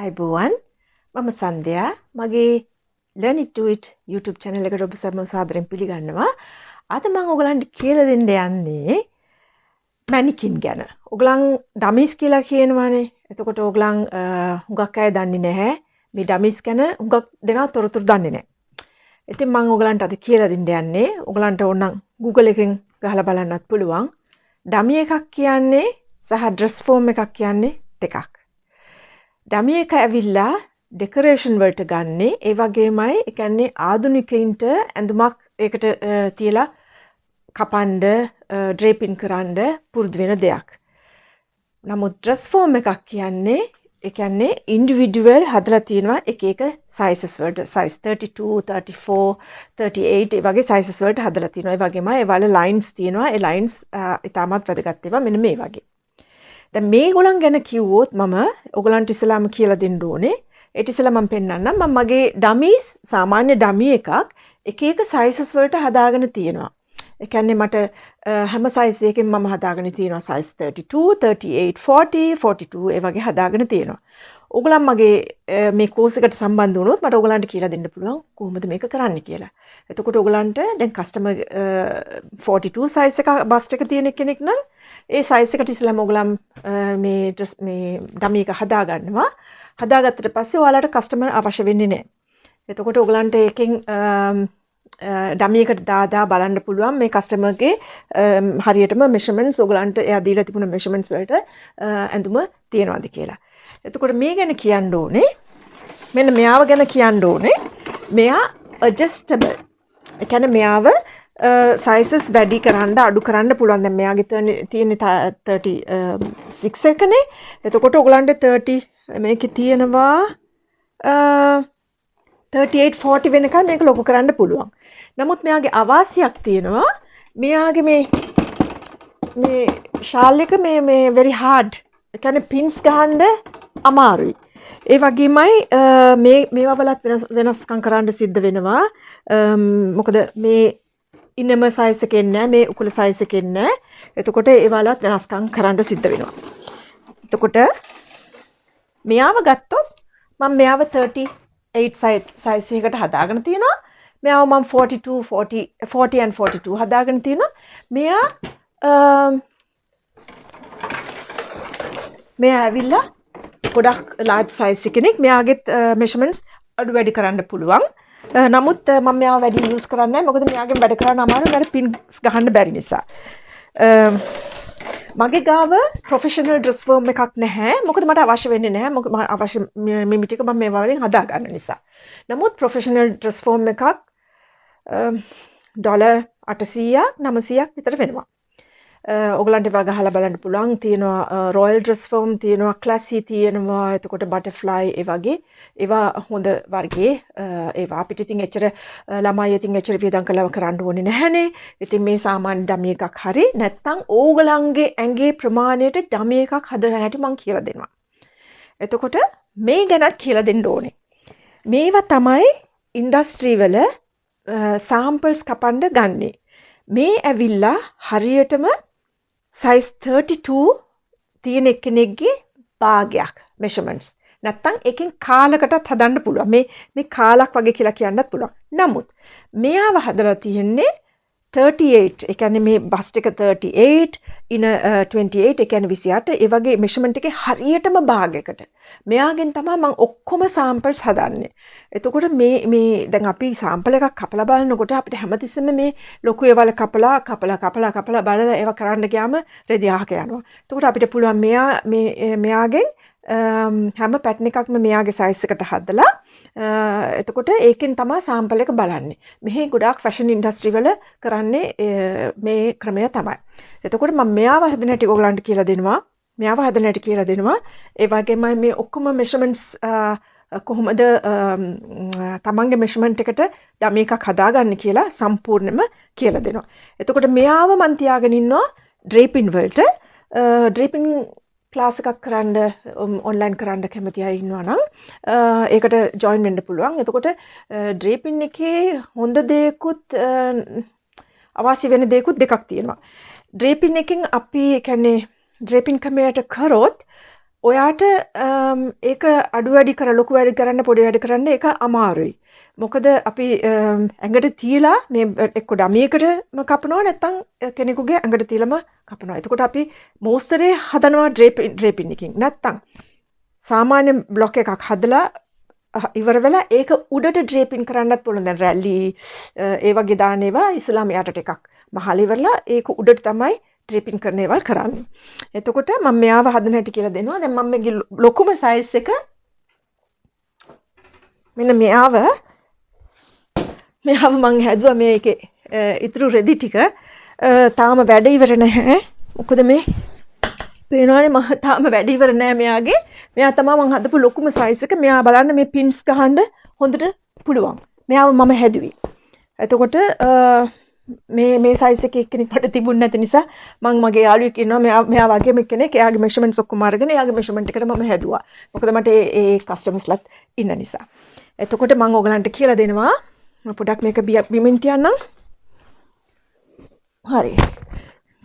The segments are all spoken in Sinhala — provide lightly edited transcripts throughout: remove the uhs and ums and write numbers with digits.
අයිබෝවන් මම සන්ධ්‍යා මගේ Learn It Do It YouTube channel එකට ඔබ සැම සාදරයෙන් පිළිගන්නවා. අද මම ඔයගලන්ට කියලා දෙන්න යන්නේ මැනිකින් ගැන. ඔයගලන් ඩමිස් කියලා කියනවානේ. එතකොට ඔයගලන් හුඟක් අය දන්නේ නැහැ මේ ඩමිස් ගැන හුඟක් දෙනා තොරතුරු දන්නේ නැහැ. ඉතින් මම ඔයගලන්ට අද කියලා දෙන්න යන්නේ ඔයගලන්ට ඕනනම් Google එකෙන් ගහලා බලන්නත් පුළුවන්. ඩමි එකක් කියන්නේ සහ dress form එකක් කියන්නේ දෙකක්. ඩමි එක ඇවිල්ලා ඩෙකොරේෂන් වලට ගන්නේ ඒ වගේමයි ඒ කියන්නේ ආධුනිකයින්ට ඇඳුමක් ඒකට තියලා කපන්න ඩ්‍රේපින් කරන්න පුරුදු වෙන දෙයක්. නමුත් ඩ්‍රෙස් ෆෝම් එකක් කියන්නේ ඒ කියන්නේ ඉන්ඩිවිඩුවල් හදලා තියෙනවා එක එක සයිසස් වලට size 32 34 38 ඒ වගේ සයිසස් වලට හදලා තියෙනවා. ඒ වගේමයි ඒ වල ලයින්ස් තියෙනවා. ඒ ලයින්ස් ඉතාමත් වැදගත් ඒවා මෙන්න මේ වගේ. දැන් මේගොල්ලන් ගැන කිව්වොත් මම ඔයගලන්ට ඉස්සලාම කියලා දෙන්න ඕනේ. ඒත් ඉස්සලා මම පෙන්නන්නම් මම මගේ ඩමීස් සාමාන්‍ය ඩමී එකක් එක එක සයිසස් වලට හදාගෙන තියෙනවා. ඒ කියන්නේ මට හැම සයිස් එකකින් මම හදාගෙන තියෙනවා size 32, 38, 40, 42 ඒ වගේ හදාගෙන තියෙනවා. ඔයගලන් මගේ මේ කෝස් එකට සම්බන්ධ වුණොත් මට ඔයගලන්ට කියලා දෙන්න පුළුවන් කොහොමද මේක කරන්න කියලා. එතකොට ඔයගලන්ට දැන් කස්ටමර් 42 size එක බස්ට් එක තියෙන කෙනෙක් නම් ඒ සයිස් එකට ඉස්සෙල්ලාම ඔයගලම් මේ ඩමි එක හදා ගන්නවා. හදාගත්තට පස්සේ ඔයාලට කස්ටමර් අවශ්‍ය වෙන්නේ නැහැ. එතකොට ඔයගලන්ට එකෙන් ඩමි එකට දාලා බලන්න පුළුවන් මේ කස්ටමර්ගේ හරියටම මෙෂර්මන්ට්ස් ඔයගලන්ට එයා දීලා තිබුණ මෙෂර්මන්ට්ස් වලට ඇඳුම තියෙනවද කියලා. එතකොට මේ ගැන කියන්න ඕනේ. මෙන්න මෙයාව ගැන කියන්න ඕනේ. මෙයා adjustable. ඒ කියන්නේ මෙයාව sizes වැඩි කරන්න අඩු කරන්න පුළුවන්. දැන් මෙයාගේ තියෙන 36 එකනේ. එතකොට ඔයගලන්ට 30 මේකේ තියෙනවා 38 40 වෙනකන් මේක ලොකු කරන්න පුළුවන්. නමුත් මෙයාගේ අවාසියක් තියෙනවා. මෙයාගේ මේ ෂාල් එක මේ very hard. ඒ කියන්නේ pins ගහන්න අමාරුයි. ඒ වගේමයි මේවා වලත් වෙනස්කම් කරන්න සිද්ධ වෙනවා. මොකද මේ ඉන්නම සයිස් එකෙන් නෑ මේ උකුල සයිස් එකෙන් නෑ. එතකොට ඒ වලත් වෙනස්කම් කරන්න සිද්ධ වෙනවා. එතකොට මෙයාව ගත්තොත් මම මෙයාව 38 සයිස් එකකට හදාගෙන තියෙනවා. මෙයාව මම 40 and 42 හදාගෙන තියෙනවා. මෙයා ඇවිල්ලා ගොඩක් large size කෙනෙක්. මෙයාගේ measurements අඩු වැඩි කරන්න පුළුවන්. නමුත් මම මෙයාව වැඩි යූස් කරන්නේ නැහැ. මොකද මෙයාගෙන් වැඩ කරන්න අමාරුයි. මට පින්ස් ගහන්න බැරි නිසා. මගේ ගාව ප්‍රොෆෙෂනල් ඩ්‍රෙස් ෆෝම් එකක් නැහැ. මොකද මට අවශ්‍ය වෙන්නේ නැහැ. මොකද මට අවශ්‍ය මිමි ටික මම මේවා වලින් හදා ගන්න නිසා. නමුත් ප්‍රොෆෙෂනල් ඩ්‍රෙස් ෆෝම් එකක් $800ක් 900ක් විතර වෙනවා. ඔයගලන්ට ඒවා ගහලා බලන්න පුළුවන්. තියෙනවා රොයල් ඩ්‍රෙස් ෆෝම් තියෙනවා, ක්ලාසි තියෙනවා, එතකොට බටර්ෆ්ලයි ඒ වගේ ඒවා හොඳ වර්ගයේ ඒවා අපිට ඉතින් එච්චර ළමයි ඉතින් එච්චර වියදම් කළා කරන්න ඕනේ නැහනේ. ඉතින් මේ සාමාන්‍ය ඩමි එකක් හරි නැත්නම් ඕගලන්ගේ ඇඟේ ප්‍රමාණයට ඩමි එකක් හදලා හැටි මම කියලා දෙනවා. එතකොට මේ ගැනත් කියලා දෙන්න ඕනේ. මේවා තමයි ඉන්ඩස්ට්‍රි වල සෑම්පල්ස් කපන්න ගන්නේ. මේ ඇවිල්ලා හරියටම size 32 තියෙන කෙනෙක්ගේ භාගයක් measurements. නැත්තම් එකෙන් කාලකටත් හදන්න පුළුවන්. මේ කාලක් වගේ කියලා කියන්නත් පුළුවන්. නමුත් මෙයාව හදලා තියෙන්නේ 38. ඒ කියන්නේ මේ බස්ට් එක 38, ඉන 28, ඒ කියන්නේ 28. ඒ වගේ measurement එකේ හරියටම භාගයකට. මෙයාගෙන් තමයි මම ඔක්කොම samples හදන්නේ. එතකොට මේ දැන් අපි sample එකක් කපලා බලනකොට අපිට හැමතිස්සෙම මේ ලොකු ඒවල කපලා බලලා ඒවා කරන්න ගියාම රෙදි අහක යනවා. එතකොට අපිට පුළුවන් මෙයාගෙන් හැම පැටර්න් එකක්ම මෙයාගේ size එකට හදලා එතකොට ඒකෙන් තමයි sample එක බලන්නේ. මෙහි ගොඩාක් fashion industry වල කරන්නේ මේ ක්‍රමය තමයි. එතකොට මම මෙයාව හදන හැටි ඔයගලන්ට කියලා දෙනවා. මෙයාව හදන හැටි කියලා දෙනවා. ඒ වගේමයි මේ ඔක්කොම measurements කොහොමද තමන්ගේ measurement එකට ඩමි එකක් හදාගන්න කියලා සම්පූර්ණයෙන්ම කියලා දෙනවා. එතකොට මෙයාව මන් තියාගෙන ඉන්නවා draping වලට. draping ක්ලාස් එකක් කරන්න ඔන්ලයින් කරන්න කැමති අය ඉන්නවා නම් ඒකට ජොයින් වෙන්න පුළුවන්. එතකොට draping එකේ හොඳ දේකුත් අවශ්‍ය වෙන දේකුත් දෙකක් තියෙනවා. draping එකෙන් අපි කියන්නේ draping ක්‍රමයට කරොත් ඔයාට ඒක අඩු වැඩි කර ලොකු වැඩි කරන්න පොඩි වැඩි කරන්න ඒක අමාරුයි. මොකද අපි ඇඟට තියලා මේ එක්ක ඩමියකටම කපනවා නැත්නම් කෙනෙකුගේ ඇඟට තියලම කපනවා. එතකොට අපි මෝස්තරේ හදනවා ඩ්‍රේපින් එකකින්. නැත්නම් සාමාන්‍ය බ්ලොක් එකක් හදලා ඉවර වෙලා ඒක උඩට ඩ්‍රේපින් කරන්නත් පුළුවන්. දැන් රැලි ඒ වගේ දාන ඒවා ඉස්ලාම යටට එකක් මහල ඉවරලා ඒක උඩට තමයි ඩ්‍රේපින් කරන ඒවා කරන්නේ. එතකොට මම මෙයාව හදන හැටි කියලා දෙනවා. දැන් මම මේකේ ලොකුම සයිස් එක මෙන්න මෙයාව මං හැදුවා මේකේ ඉතුරු රෙදි ටික තාම වැඩ ඉවර නැහැ. මොකද මේ පේනවනේ මම තාම වැඩ ඉවර නැහැ මෙයාගේ. මෙයා තමයි මං හදපු ලොකුම සයිස් එක. මෙයා බලන්න මේ පින්ස් ගහන්න හොඳට පුළුවන්. මෙයාව මම හැදුවේ. එතකොට මේ සයිස් එකේ එක්කෙනෙක් මට තිබුණ නැති නිසා මං මගේ යාළුවෙක් ඉන්නවා මෙයා වගේම කෙනෙක්. එයාගේ මෙෂර්මන්ට්ස් ඔක්කොම අරගෙන එයාගේ මෙෂර්මන්ට් එකට මම හැදුවා. මොකද මට ඒ කස්ටමර්ස්ලාත් ඉන්න නිසා. එතකොට මං ඕගලන්ට කියලා දෙනවා. මම පොඩක් මේක බිමින් තියන්නම්. හරි.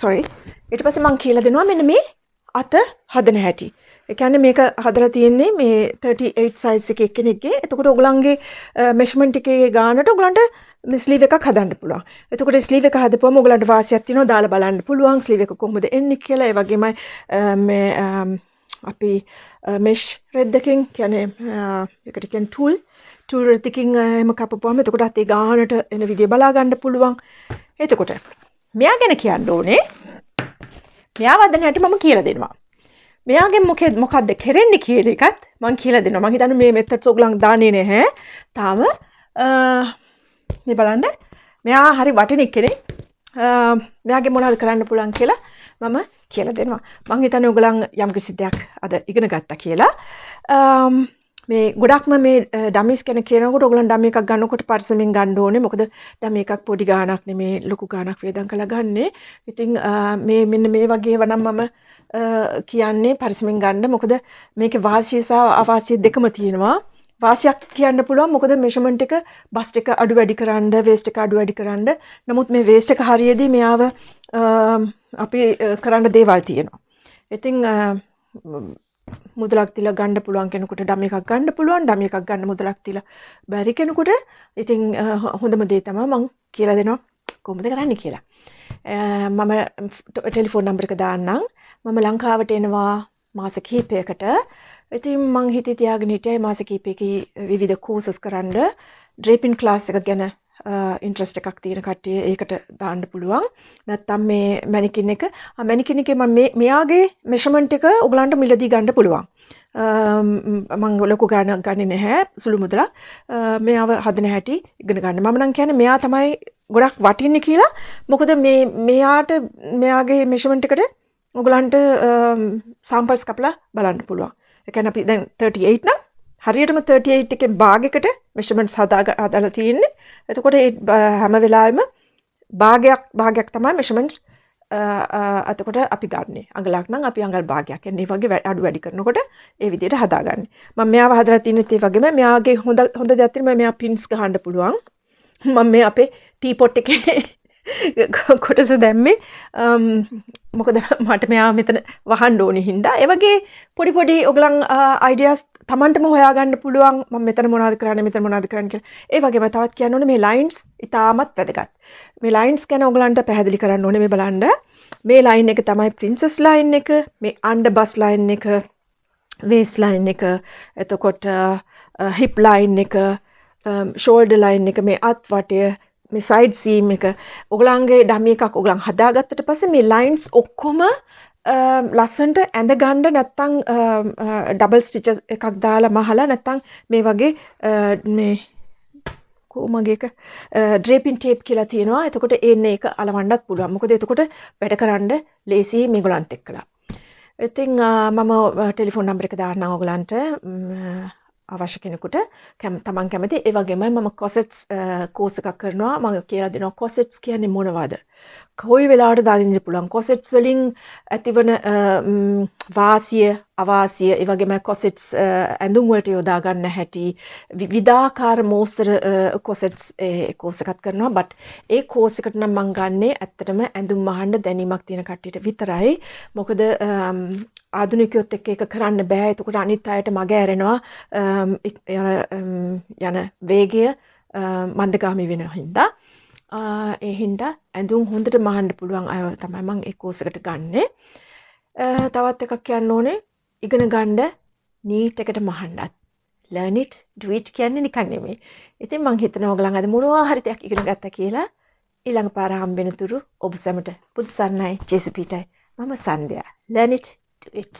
sorry. ඊට පස්සේ මං කියලා දෙනවා මෙන්න මේ අත හදන හැටි. ඒ කියන්නේ මේක හදලා තියෙන්නේ මේ 38 size එකේ කෙනෙක්ගේ. එතකොට ඔයගලන්ගේ measurement එකේ ගානට ඔයගලන්ට මේ ස්ලීව් එකක් හදන්න පුළුවන්. එතකොට ස්ලීව් එක හදපුවම ඔයගලන්ට වාසියක් තියෙනවා දාලා බලන්න පුළුවන් ස්ලීව් එක කොහොමද එන්නේ කියලා. ඒ වගේමයි මේ අපි mesh thread එකකින් කියන්නේ ඒකට කියන්නේ tool රෙද්දකින් එහෙම කපපුවම එතකොට අතේ ගානට එන විදිය බලා ගන්න පුළුවන්. එතකොට මෙයා ගැන කියන්න ඕනේ. මෙයා වදන හැටි මම කියලා දෙනවා. මෙයාගෙන් මොකද්ද කරන්නේ කියන එකත් මම කියලා දෙනවා. මම හිතන්නේ මේ මෙතඩ්ස් ඔයගලන් දාන්නේ නැහැ. තාම මේ බලන්න මෙයා හරි වටින කෙනෙක්. මෙයාගෙන් මොනවද කරන්න පුළුවන් කියලා මම කියලා දෙනවා. මම හිතන්නේ ඔයගලන් යම්කිසි දෙයක් අද ඉගෙන ගත්තා කියලා. මේ ගොඩක්ම මේ ඩමිස් ගැන කියනකොට ඔයගලන් ඩමි එකක් ගන්නකොට පරිස්සමින් ගන්න ඕනේ. මොකද ඩමි එකක් පොඩි ගාණක් නෙමේ ලොකු ගාණක් වේදම් කරලා ගන්නෙ. ඉතින් මේ මෙන්න මේ වගේ ඒවා නම් මම කියන්නේ පරිස්සමින් ගන්න. මොකද මේකේ වාසිය සහ අවාසිය දෙකම තියෙනවා. වාසියක් කියන්න පුළුවන් මොකද මෙෂර්මන්ට් එක බස්ට් එක අඩු වැඩි කරන්න, වේස්ට් එක අඩු වැඩි කරන්න. නමුත් මේ වේස්ට් එක හරියදී මෙයාව අපි කරන්න දේවල් තියෙනවා. ඉතින් මුදලක් තියලා ගන්න පුළුවන් කෙනෙකුට ඩමි එකක් ගන්න පුළුවන්. ඩමි එකක් ගන්න මුදලක් තියලා බැරි කෙනෙකුට ඉතින් හොඳම දේ තමයි මම කියලා දෙනවා කොහොමද කරන්නේ කියලා. මම ටෙලිෆෝන් නම්බර් එක දාන්නම්. මම ලංකාවට එනවා මාස කිහිපයකට. ඉතින් මං හිතේ තියාගෙන හිටියේ මාස කිහිපයකී විවිධ කෝසස් කරන්න ඩ්‍රේපින් ක්ලාස් එක ගැන ඉන්ට්‍රස්ට් එකක් තියෙන කට්ටිය ඒකට දාන්න පුළුවන්. නැත්තම් මේ මැනිකින් එක මැනිකින් එකේ මම මෙයාගේ මෙෂර්මන්ට් එක ඔයගලන්ට මිලදී ගන්න පුළුවන්. මම ලොකු ගාණක් ගන්නේ නැහැ සුළු මුදලක්. මෙයාව හදන හැටි ඉගෙන ගන්න. මම නම් කියන්නේ මෙයා තමයි ගොඩක් වටින්නේ කියලා. මොකද මෙයාට මෙයාගේ මෙෂර්මන්ට් එකට ඔයගලන්ට සැම්පල්ස් කපලා බලන්න පුළුවන්. ඒ කියන්නේ අපි දැන් 38 නම් හරියටම 38 එකේ භාගයකට මෙෂර්මන්ට්ස් හදාලා තියෙන්නේ. එතකොට ඒ හැම වෙලාවෙම භාගයක් තමයි මෙෂර්මන්ට්ස් එතකොට අපි ගන්නෙ. අඟලක් නම් අපි අඟල් භාගයක්. එන්නේ වගේ අඩු වැඩි කරනකොට ඒ විදිහට හදාගන්නේ. මම මෙයාව හදලා තියෙනෙත් ඒ වගේම මෙයාගේ හොඳ දෙයක් තියෙනවා මෙයා පින්ස් ගහන්න පුළුවන්. මම මේ අපේ ටී පොට් එකේ කොටස දැම්මේ මොකද මට මෙයා මෙතන වහන්න ඕනේ හින්දා. ඒ වගේ පොඩි ඔයගලන් අයිඩියාස් Tamanටම හොයාගන්න පුළුවන්. මම මෙතන මොනවද කරන්නේ මෙතන මොනවද කරන්නේ කියලා. ඒ වගේම තවත් කියන්න ඕනේ මේ ලයින්ස් ඉතාමත් වැදගත්. මේ ලයින්ස් ගැන ඔයගලන්ට පැහැදිලි කරන්න ඕනේ. මේ බලන්න මේ ලයින් එක තමයි princess line එක, මේ under bust line එක, waist line එක, එතකොට hip line එක, shoulder line එක, මේ අත් වටය, මේ side seam එක. ඔයගලන්ගේ ඩමි එකක් ඔයගලන් හදාගත්තට පස්සේ මේ lines ඔක්කොම ලස්සන්ට ඇඳ ගන්න නැත්තම් ඩබල් ස්ටිචස් එකක් දාලා මහලා නැත්තම් මේ වගේ මේ කොහොමගේ එක ඩ්‍රේපින් ටේප් කියලා තියෙනවා. එතකොට එන්නේ ඒක අලවන්නත් පුළුවන්. මොකද එතකොට වැඩ කරන්න ලේසි මේගොල්ලන්ට එක්කලා. ඉතින් මම ටෙලිෆෝන් නම්බර් එක දාන්නම් ඔයගලන්ට අවශ්‍ය කෙනෙකුට තමන් කැමති. ඒ වගේම මම කොසෙට්ස් කෝස් එකක් කරනවා. මම කියලා දෙනවා කොසෙට්ස් කියන්නේ මොනවද? කොයි වෙලාවටද අඳින්න පුළුවන්. කොසෙට්ස් වලින් ඇතිවන වාසිය අවාසිය ඒ වගේම කොසෙට්ස් ඇඳුම් වලට යොදා ගන්න හැටි විවිධාකාර මෝස්තර කොසෙට්ස් කෝස් එකක් කරනවා. බට් ඒ කෝස් එකට නම් මම ගන්නේ ඇත්තටම ඇඳුම් මහන්න දැනීමක් තියෙන කට්ටියට විතරයි. මොකද ආධුනිකයොත් එක්ක ඒක කරන්න බෑ. එතකොට අනිත් අයට මග ඇරෙනවා යන වේගය මන්දගාමී වෙන හින්දා. ඒ හින්දා ඇඳුම් හොඳට මහන්න පුළුවන් අය තමයි මම ඒ කෝස් එකට ගන්නෙ. තවත් එකක් කියන්න ඕනේ ඉගෙන ගන්න නීට් එකට මහන්නත්. learn it do it කියන්නේ නිකන් නෙමෙයි. ඉතින් මම හිතනවා ඔයගලන් අද මොනවා හරි දෙයක් ඉගෙන ගත්තා කියලා. ඊළඟ පාර හම්බෙන තුරු ඔබ සැමට බුදු සරණයි ජේසු පීඨයි. මම සන්ධ්‍යා. learn it do it